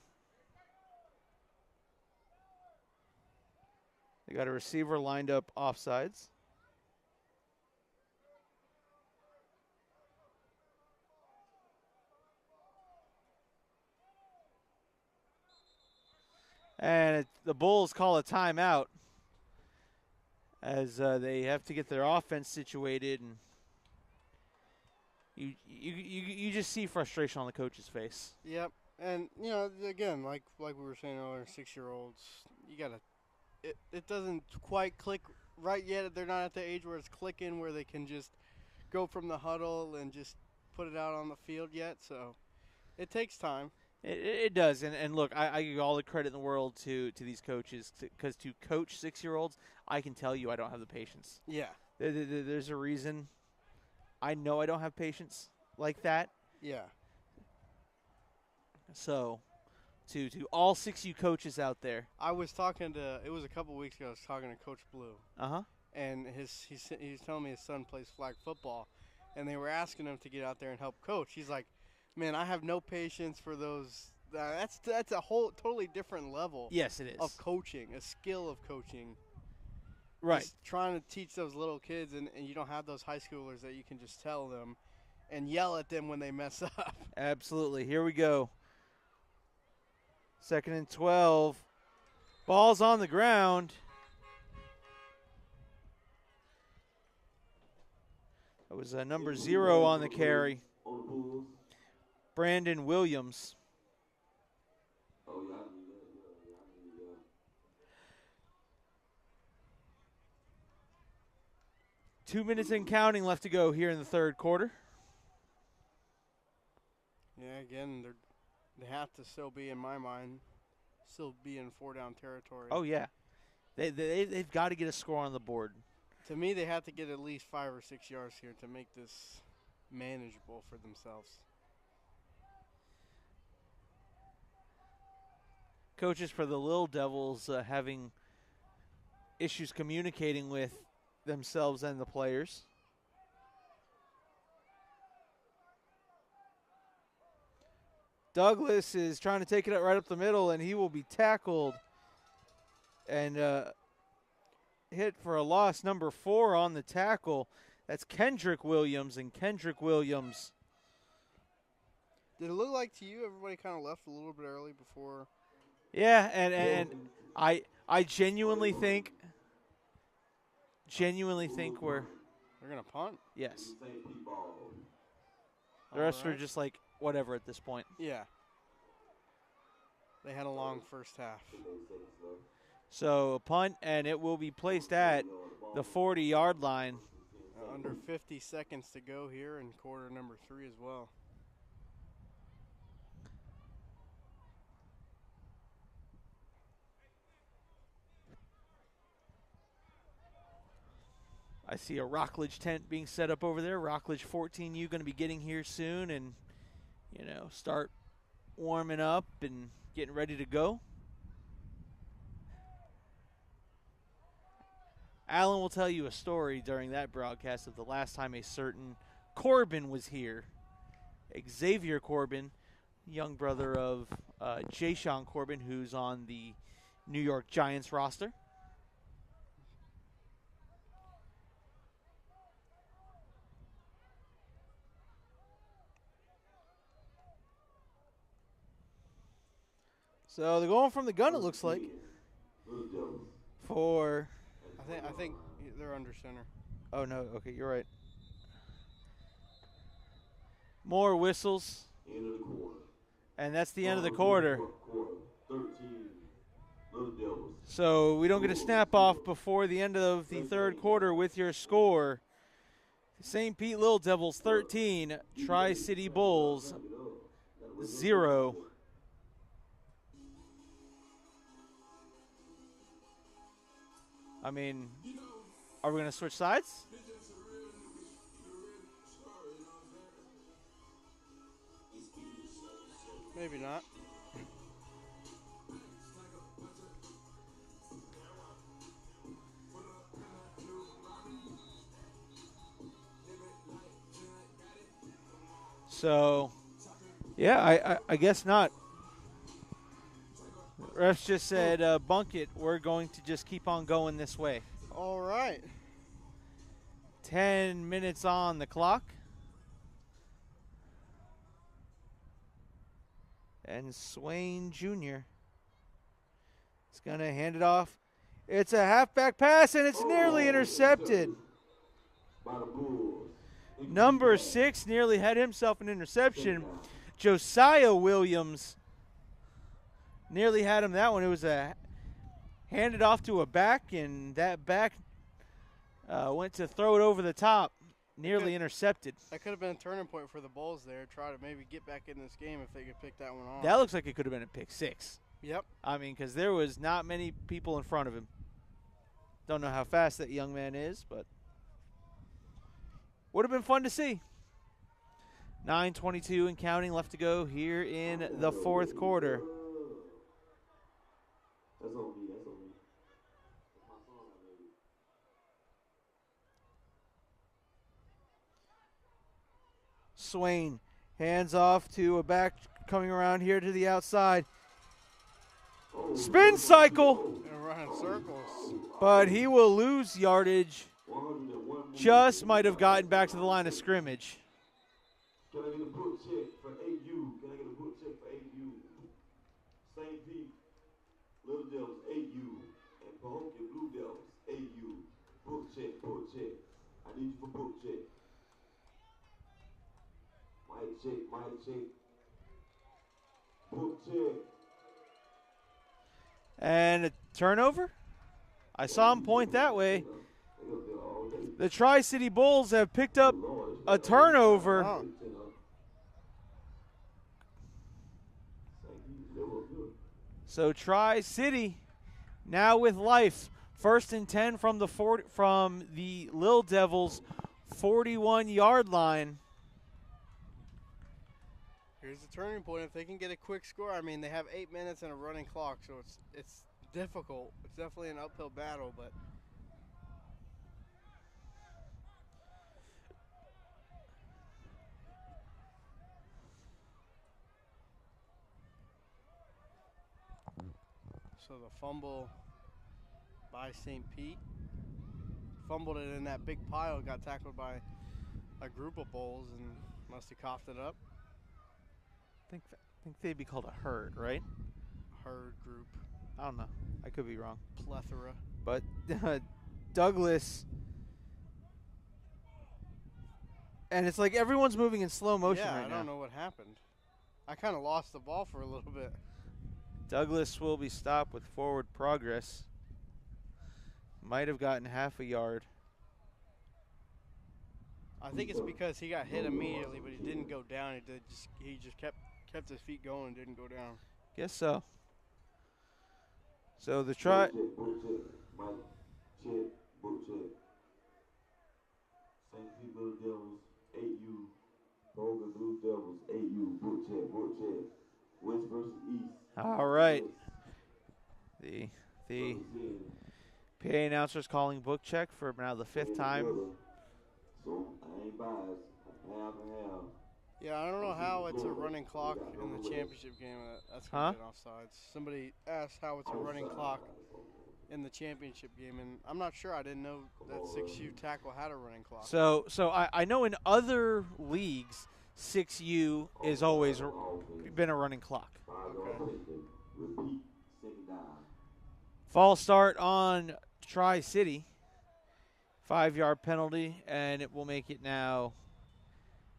They got a receiver lined up offsides. And the Bulls call a timeout as they have to get their offense situated, and you just see frustration on the coach's face. Yep. And, you know, again, like we were saying earlier, 6-year-olds, you got to – it doesn't quite click right yet. They're not at the age where it's clicking, where they can just go from the huddle and just put it out on the field yet. So it takes time. It does. And look, I give all the credit in the world to these coaches, because to coach 6-year-olds, I can tell you I don't have the patience. Yeah. There's a reason. I know I don't have patience like that. Yeah. So, to all 6U coaches out there. I was talking to, it was a couple weeks ago, I was talking to Coach Blue. Uh-huh. And he's telling me his son plays flag football. And they were asking him to get out there and help coach. He's like, man, I have no patience for those. That's a whole totally different level. Yes, it is. Of coaching, a skill of coaching. Right. Just trying to teach those little kids, and you don't have those high schoolers that you can just tell them and yell at them when they mess up. Absolutely. Here we go. 2nd and 12. Ball's on the ground. That was number 0 on the carry. Brandon Williams. Oh, yeah, 2 minutes and counting left to go here in the 3rd quarter. Yeah, again, they have to still be, in my mind, still be in 4-down territory. Oh, yeah. They've got to get a score on the board. To me, they have to get at least 5 or 6 yards here to make this manageable for themselves. Coaches for the Little Devils having issues communicating with themselves and the players. Douglas is trying to take it right up the middle, and he will be tackled and hit for a loss. Number 4 on the tackle. That's Kendrick Williams, and Kendrick Williams. Did it look like to you everybody kind of left a little bit early before? Yeah, and I genuinely think we're They're going to punt? yes. The All rest are right. just like whatever at this point. Yeah. They had a long first half. So a punt, and it will be placed at the 40-yard line. Under 50 seconds to go here in quarter number 3 as well. I see a Rockledge tent being set up over there. Rockledge 14U going to be getting here soon and, start warming up and getting ready to go. Alan will tell you a story during that broadcast of the last time a certain Corbin was here. Xavier Corbin, young brother of Jay-Sean Corbin, who's on the New York Giants roster. So they're going from the gun, it looks like, for... I think they're under center. Oh, no. Okay, you're right. More whistles. And that's the end of the quarter. So we don't get a snap off before the end of the 3rd quarter with your score. St. Pete Little Devils 13, Tri-City Bulls 0. I mean, are we going to switch sides? Maybe not. So, yeah, I guess not. Refs just said, bunk it. We're going to just keep on going this way. All right. 10 minutes on the clock. And Swain Jr. is going to hand it off. It's a halfback pass, and it's nearly intercepted. Number 6 nearly had himself an interception. Josiah Williams nearly had him that one. It was handed off to a back, and that back went to throw it over the top. Nearly intercepted. That could have been a turning point for the Bulls there. Try to maybe get back in this game if they could pick that one off. That looks like it could have been a pick 6. Yep. I mean, because there was not many people in front of him. Don't know how fast that young man is, but would have been fun to see. 9:22 and counting left to go here in the fourth quarter. That's on me. Swain hands off to a back coming around here to the outside. Spin cycle. And running circles. But he will lose yardage. Just might have gotten back to the line of scrimmage. Can I get a book check for AU? Can I get a book check for AU? St. Pete, Little Devils, AU. And PAHOKEE, Blue Devils, AU. Book check, book check. I need you for book check. Mic check. Book check. And a turnover? I saw him point that way. The Tri-City Bulls have picked up a turnover. Oh. So Tri-City now with life. 1st and 10 from the Lil Devils 41-yard line. Here's the turning point. If they can get a quick score, I mean, they have 8 minutes and a running clock, so it's difficult. It's definitely an uphill battle, but so the fumble by St. Pete. Fumbled it in that big pile, got tackled by a group of Bulls and must have coughed it up. I think they'd be called a herd, right? Herd group. I don't know. I could be wrong. Plethora. But Douglas, and it's like everyone's moving in slow motion right now. I don't know what happened. I kind of lost the ball for a little bit. Douglas will be stopped with forward progress. Might have gotten half a yard. I think it's because he got hit immediately, but he didn't go down. He just kept his feet going and didn't go down. Guess so. So the try. Book check. Mic check. Book check. St. Pete Little Devils, AU. PAHOKEE Blue Devils, AU. Book check. Book check. West versus East. All right. The PA announcer's calling book check for now the 5th time. So I ain't biased. Half and half. Yeah, I don't know how it's a running clock in the championship game. That's going to get offsides. Somebody asked how it's a running clock in the championship game, and I'm not sure. I didn't know that 6U tackle had a running clock. So I know in other leagues, 6U is always been a running clock. Okay. False start on Tri-City. 5-yard penalty, and it will make it now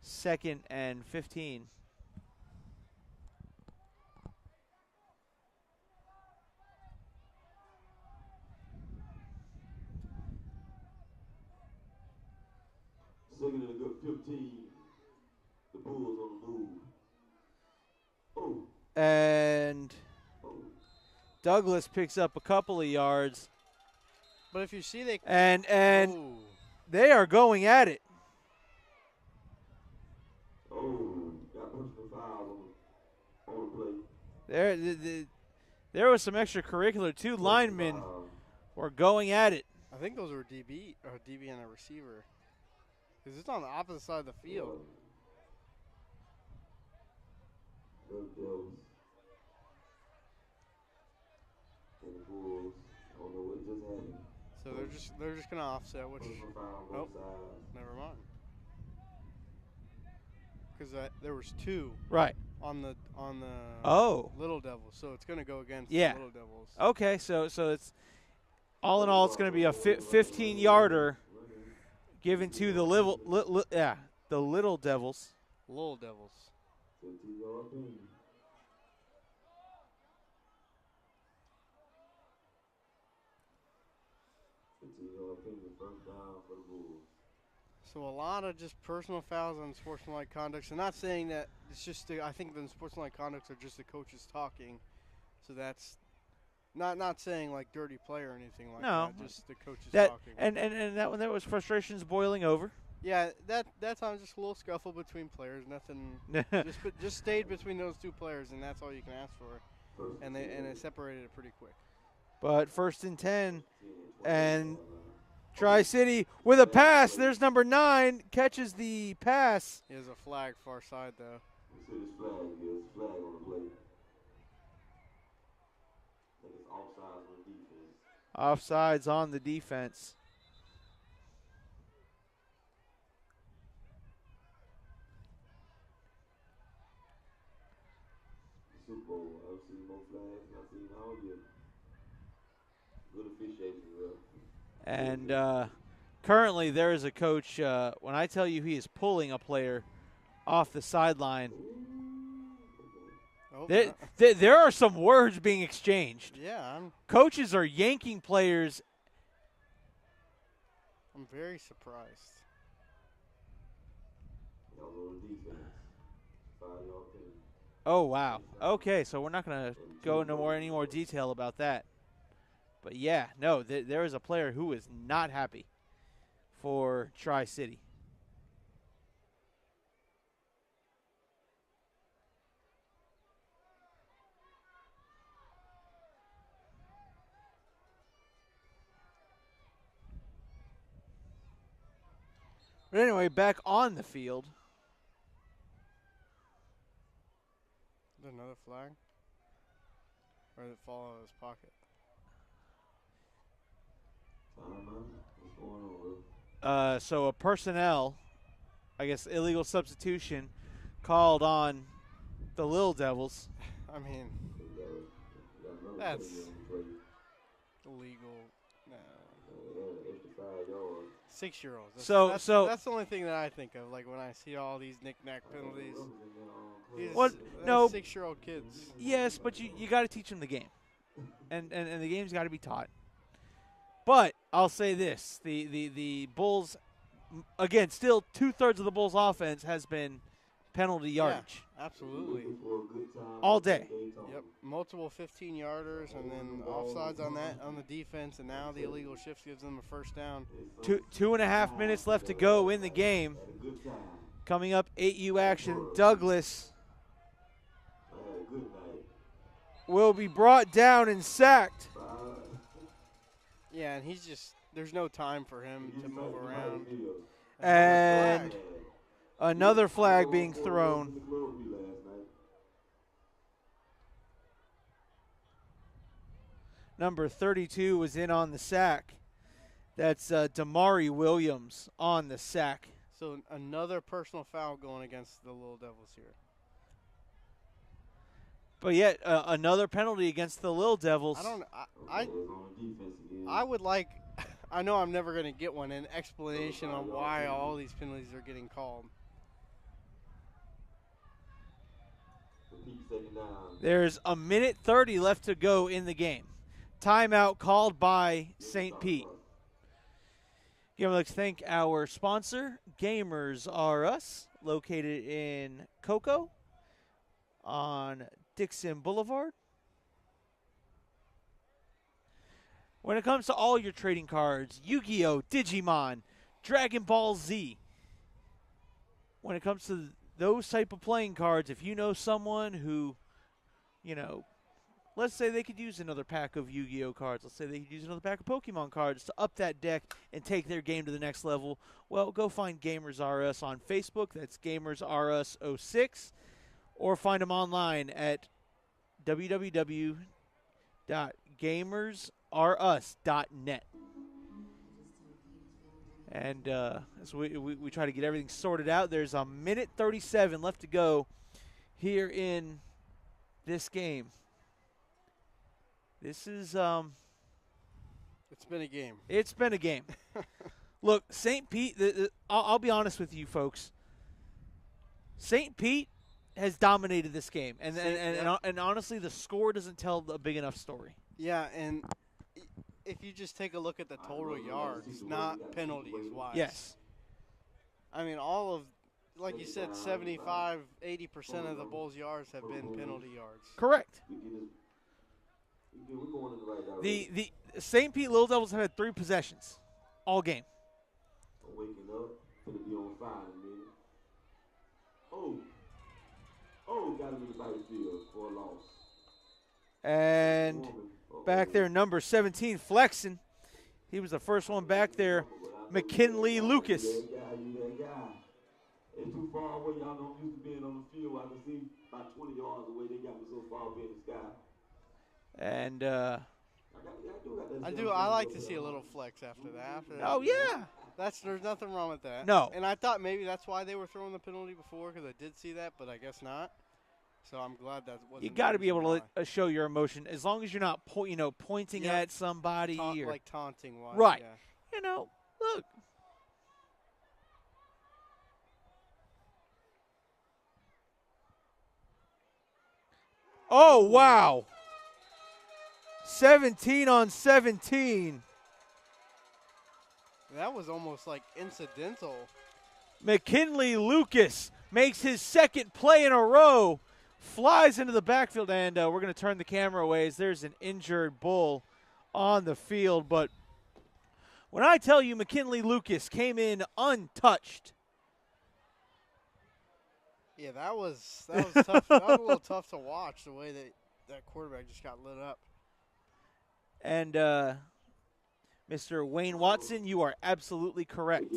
2nd and 15. Second and a good 15. The Bulls on the move. Oh. And Douglas picks up a couple of yards. But if you see they and they are going at it. Oh, got personal foul on the play. There was some extracurricular. 2 linemen were going at it. I think those were DB and a receiver. Because it's on the opposite side of the field. Little Devils. And the Bulls. I don't know what just happened. So they're just gonna offset, which Personal foul on both sides. never mind. Because there was 2 Right. on the Oh. Little Devils, so it's gonna go against Yeah. the Little Devils. Okay, so it's all in all, it's going to be a 15-yarder given to the the Little Devils. Little Devils. 15-yard penalty. First down for the Bulls. So a lot of just personal fouls on sportsmanlike conducts. I'm not saying that it's just I think the sportsmanlike conducts are just the coaches talking. So that's not saying like dirty play or anything like that. Just the coaches talking. And that one there was frustrations boiling over. Yeah, that time just a little scuffle between players. Nothing. just stayed between those 2 players, and that's all you can ask for. And they separated it pretty quick. But 1st and 10, and Tri-City with a pass. There's number 9, catches the pass. He has a flag far side, though. You see this flag? There's a flag on the play. I think it's offsides on the defense. Offsides on the defense. The Super Bowl. I've seen more flags than I've seen all year. Good officiating, bro. And currently there is a coach, when I tell you he is pulling a player off the sideline, there are some words being exchanged. Yeah. Coaches are yanking players. I'm very surprised. Oh, wow. Okay, so we're not going to go into any more detail about that. But, yeah, no, there is a player who is not happy for Tri-City. But anyway, back on the field. Is there another flag? Or did it fall out of his pocket? So a personnel, I guess illegal substitution, called on the Little Devils. I mean, that's illegal. No. 6-year-olds. That's the only thing that I think of, like when I see all these knick-knack penalties. No, 6-year-old kids. Yes, but you got to teach them the game, and the game's got to be taught. But I'll say this: the Bulls, again, still 2/3 of the Bulls' offense has been penalty yardage. Yeah, absolutely. All day. Yep, multiple 15-yarders, and then offsides on the defense, and now the illegal shift gives them a first down. 2.5 minutes left to go in the game. Coming up, 8U action. Douglas will be brought down and sacked. Yeah, and he's just – there's no time for him to move around. And another flag being thrown. Number 32 was in on the sack. That's Damari Williams on the sack. So another personal foul going against the Little Devils here. But yet another penalty against the Little Devils. I would like, I know I'm never going to get one, an explanation on why all these penalties are getting called. There's a minute 30 left to go in the game. Timeout called by St. Pete. Again, we'd like to thank our sponsor, Gamers R Us, located in Cocoa on Dixon Boulevard. When it comes to all your trading cards, Yu-Gi-Oh!, Digimon, Dragon Ball Z, when it comes to those type of playing cards, if you know someone who, let's say they could use another pack of Yu-Gi-Oh! Cards. Let's say they could use another pack of Pokemon cards to up that deck and take their game to the next level. Well, go find Gamers R Us on Facebook. That's Gamers R Us 06. or find them online at www.gamersrus.net. And so we try to get everything sorted out. There's a minute 37 left to go here in this game. This is It's been a game. It's been a game. Look, St. Pete, I'll be honest with you folks. St. Pete has dominated this game. And honestly, the score doesn't tell a big enough story. Yeah, and if you just take a look at the total yards, not penalties-wise. Yes. I mean, like you said, 75%, 80% of the Bulls' yards have been penalty yards. Correct. We're going in the right direction. The St. Pete Little Devils have had 3 possessions all game. I'm waking up. Gonna be on fire in a minute. Got him in the right field for a loss. And back there, number 17, flexing. He was the first one back there, McKinley Lucas. That guy. It's too far away. Y'all don't used to being on the field. I can see about 20 yards away. They got me so far up in the sky. And I like to see a little flex after that. Oh yeah, there's nothing wrong with that. No. And I thought maybe that's why they were throwing the penalty before, because I did see that, but I guess not. So I'm glad that wasn't. You got to be able to show your emotion, as long as you're not pointing at somebody or like taunting wise. Right. Yeah. Look. Oh wow. 17 on 17. That was almost like incidental. McKinley Lucas makes his second play in a row, flies into the backfield, and we're going to turn the camera away as there's an injured Bull on the field. But when I tell you McKinley Lucas came in untouched. Yeah, that was tough. That was a little tough to watch, the way that quarterback just got lit up. And Mr. Wayne Watson, you are absolutely correct.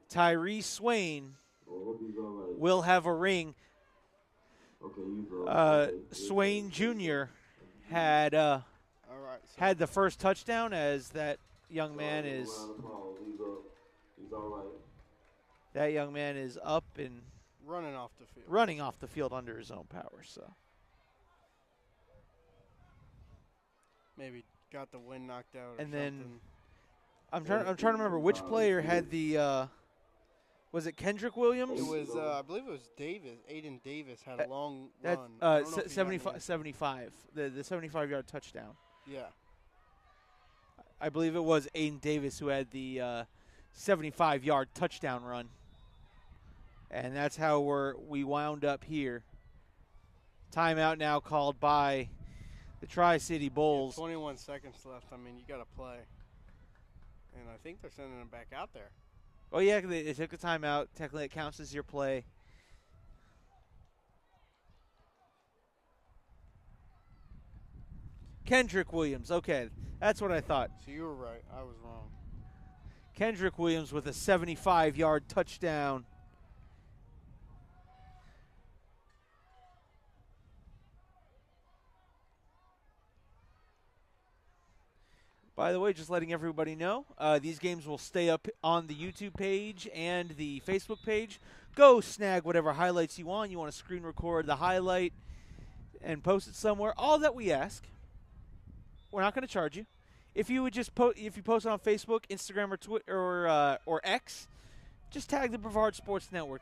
Tyree Swain will have a ring. Swain Jr. had had the first touchdown, as that young man is up and running off the field under his own power. So maybe got the wind knocked out. And then I'm trying to remember which player had the. Was it Kendrick Williams? It was, I believe it was Davis. Aiden Davis had a long run. 75. The 75-yard touchdown. Yeah. I believe it was Aiden Davis who had the 75-yard touchdown run. And that's how we wound up here. Timeout now called by the Tri-City Bulls. 21 seconds left. I mean, you got to play. And I think they're sending him back out there. Oh, yeah, they took a timeout. Technically, it counts as your play. Kendrick Williams. Okay, that's what I thought. So you were right. I was wrong. Kendrick Williams with a 75-yard touchdown. By the way, just letting everybody know, these games will stay up on the YouTube page and the Facebook page. Go snag whatever highlights you want. You want to screen record the highlight and post it somewhere. All that we ask. We're not going to charge you. If you would just if you post it on Facebook, Instagram, or Twitter or X, just tag the Brevard Sports Network.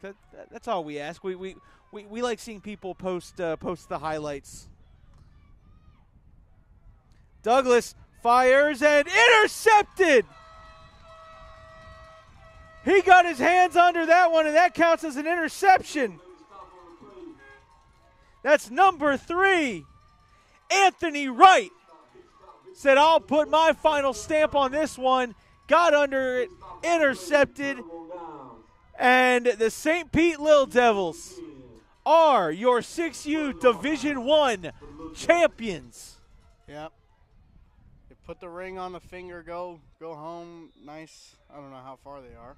That's all we ask. We like seeing people post the highlights. Douglas fires and intercepted. He got his hands under that one, and that counts as an interception. That's number 3. Anthony Wright said, "I'll put my final stamp on this one." Got under it, intercepted, and the St. Pete Little Devils are your 6U Division I champions. Yep. Put the ring on the finger, go home. Nice. I don't know how far they are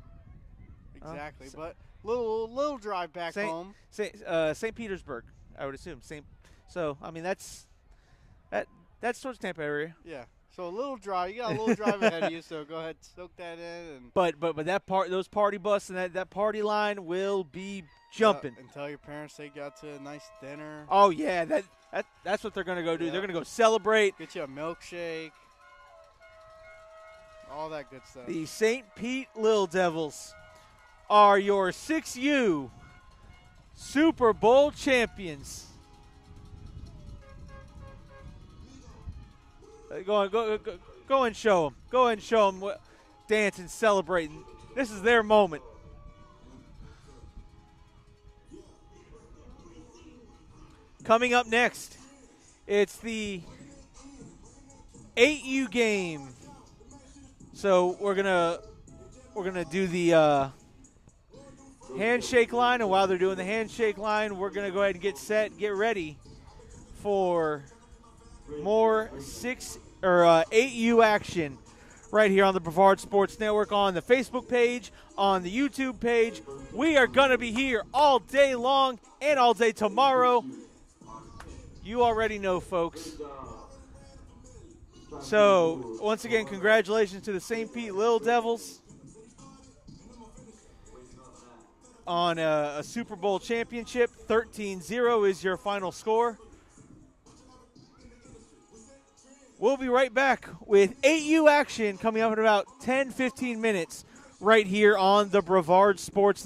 exactly, but Little drive back home. St. Petersburg, I would assume. So I mean that's towards Tampa area. Yeah. So a little drive. You got a little drive ahead of you. So go ahead, soak that in. And But those party bus and that party line will be jumping. and tell your parents they got to a nice dinner. Oh yeah, that's what they're gonna go do. Yeah. They're gonna go celebrate. Get you a milkshake. All that good stuff. The St. Pete Lil Devils are your 6U Super Bowl champions. Go and show them. Go and show them dancing, celebrating. This is their moment. Coming up next, it's the 8U game. So we're gonna do the handshake line, and while they're doing the handshake line, we're gonna go ahead and get ready for more 8U action right here on the Brevard Sports Network, on the Facebook page, on the YouTube page. We are gonna be here all day long and all day tomorrow. You already know, folks. So, once again, congratulations to the St. Pete Lil Devils on a Super Bowl championship. 13-0 is your final score. We'll be right back with 8U action coming up in about 10-15 minutes right here on the Brevard Sports Network.